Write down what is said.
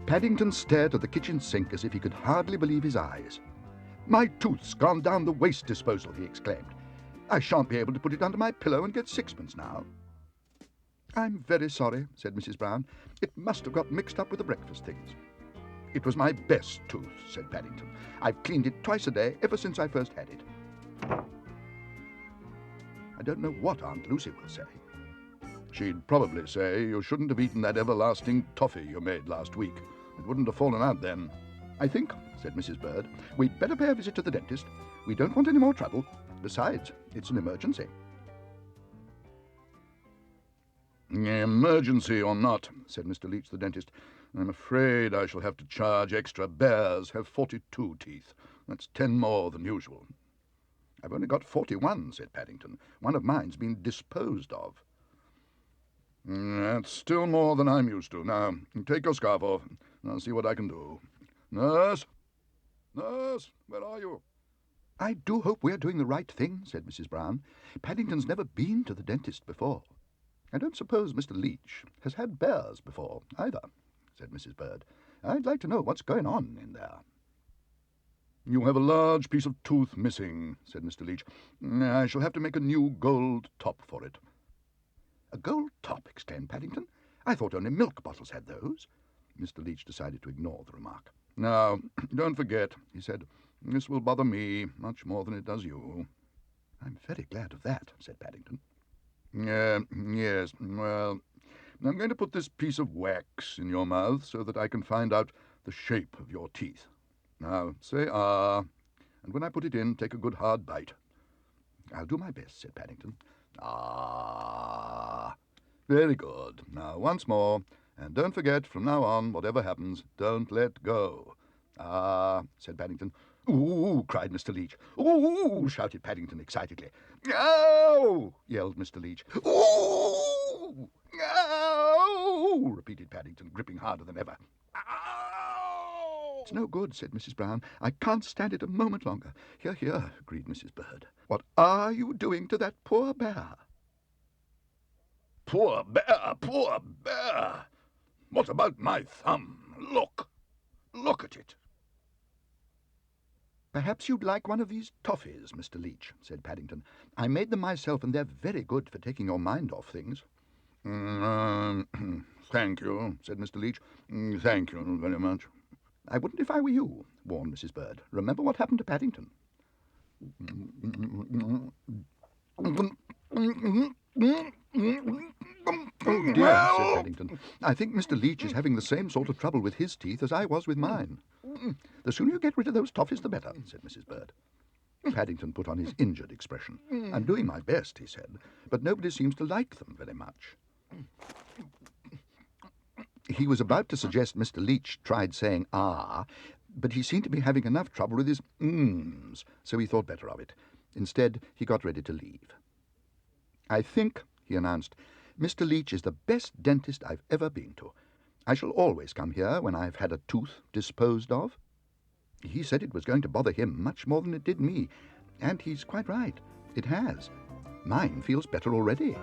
Paddington stared at the kitchen sink as if he could hardly believe his eyes. "My tooth's gone down the waste disposal," he exclaimed. "I shan't be able to put it under my pillow and get sixpence now." "I'm very sorry," said Mrs. Brown. "It must have got mixed up with the breakfast things." "It was my best tooth," said Paddington. "I've cleaned it twice a day ever since I first had it." I don't know what Aunt Lucy will say. "She'd probably say you shouldn't have eaten that everlasting toffee you made last week. It wouldn't have fallen out then." "I think," said Mrs. Bird, "we'd better pay a visit to the dentist. We don't want any more trouble. Besides, it's an emergency." "Emergency or not," said Mr. Leach, the dentist, "I'm afraid I shall have to charge extra. Bears have 42 teeth. That's 10 more than usual." "I've only got 41, said Paddington. "One of mine's been disposed of." "That's still more than I'm used to. Now, take your scarf off, and I'll see what I can do. Nurse! Nurse, where are you?" "I do hope we're doing the right thing," said Mrs. Brown. "Paddington's never been to the dentist before." "I don't suppose Mr. Leach has had bears before, either," said Mrs. Bird. "I'd like to know what's going on in there." "You have a large piece of tooth missing," said Mr. Leach. "I shall have to make a new gold top for it." "A gold top?" exclaimed Paddington. "I thought only milk bottles had those." Mr. Leach decided to ignore the remark. "Now, don't forget," he said, "this will bother me much more than it does you." "I'm very glad of that," said Paddington. Yes, well, I'm going to put this piece of wax in your mouth so that I can find out the shape of your teeth. Now, say ah, and when I put it in, take a good hard bite." "I'll do my best," said Paddington. "Ah, very good. Now, once more, and don't forget, from now on, whatever happens, don't let go." "Ah," said Paddington. "Ooh!" cried Mr. Leach. "Ooh!" shouted Paddington excitedly. "Ow!" yelled Mr. Leach. "Ooh! Ow!" repeated Paddington, gripping harder than ever. "Ow!" "It's no good," said Mrs. Brown. "I can't stand it a moment longer." "Hear, hear," agreed Mrs. Bird. "What are you doing to that poor bear?" "Poor bear, poor bear! What about my thumb? Look! Look at it!" "Perhaps you'd like one of these toffees, Mr. Leach," said Paddington. "I made them myself, and they're very good for taking your mind off things." Thank you," said Mr. Leach. "Thank you very much." "I wouldn't if I were you," warned Mrs. Bird. "Remember what happened to Paddington." "Oh dear," said Paddington. "I think Mr. Leach is having the same sort of trouble with his teeth as I was with mine." "The sooner you get rid of those toffees, the better," said Mrs. Bird. Paddington put on his injured expression. "I'm doing my best," he said, "but nobody seems to like them very much." He was about to suggest Mr. Leach tried saying "ah," but he seemed to be having enough trouble with his "mms," so he thought better of it. Instead, he got ready to leave. "I think," he announced, "Mr. Leach is the best dentist I've ever been to. I shall always come here when I've had a tooth disposed of." He said it was going to bother him much more than it did me, and he's quite right. It has. Mine feels better already.